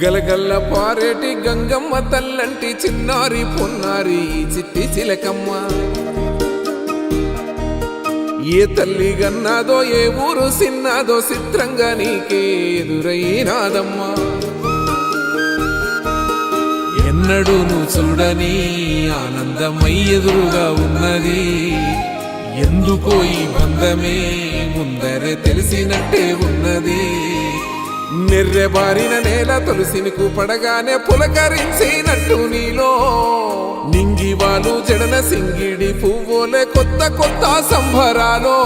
గలగల్ల పారేటి గంగమ్మ తల్లంటి చిన్నారి పొన్నారి చిట్టి చిలకమ్మ. ఏ తల్లి గన్నాదో ఏ ఊరు సిన్నాదో చిత్రంగా నీకే ఎదురైనాదమ్మా. ఎన్నడూ నువ్వు చూడని ఆనందమై ఎదురుగా ఉన్నది. ఎందుకో ఈ బంధమే ముందరే తెలిసినట్టే ఉన్నది. నెర్రెబారిన నేల తులసినికు పడగానే పులకరించినట్టు నీలో నింగివాలు జడన సింగిడి పువ్వులే కొత్త కొత్త సంభరాలో.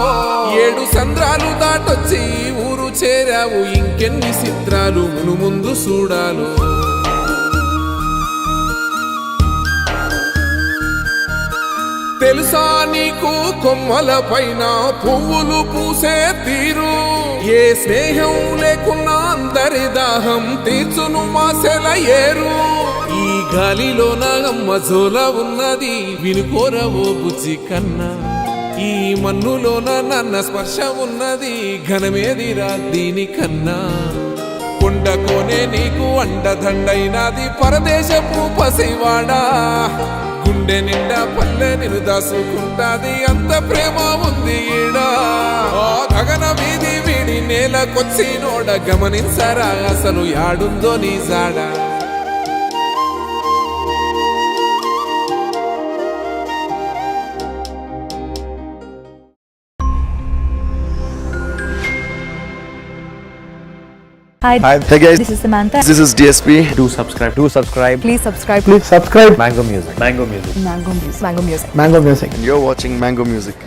7 సంద్రాలు దాటొచ్చి ఊరు చేరావు, ఇంకెన్ని చిత్రాలు మును ముందు చూడాలో. తెలుసా నీకు కొమ్మల పైన పువ్వులు పూసే తీరు. ఏ స్నేహం లేకున్నా అందరి దాహం తీర్చును మాసెల ఏరు. ఈ గాలిలో నా అమ్మ జోల ఉన్నది, వినుకోరవో బుజ్జి కన్నా. ఈ మన్నులోన నన్న స్పర్శ ఉన్నది, ఘనమేదిరా దీనికన్నా. కొండకోనే నీకు అండదండైనది పరదేశపు పసివాడా. గుండె నిండా పల్లె నిన్ను దాసుకుంటాది, అంత ప్రేమ ఉంది ఈడా. గగన వీధి వీడి నేలకొచ్చి నోడ గమనించరా అసలు యాడుందో నీ జాడా. Hi. Hey guys. This is Samantha. This is DSP. Do subscribe. Please subscribe. Please subscribe. Mango Music. Mango Music. Mango Music. And you're watching Mango Music.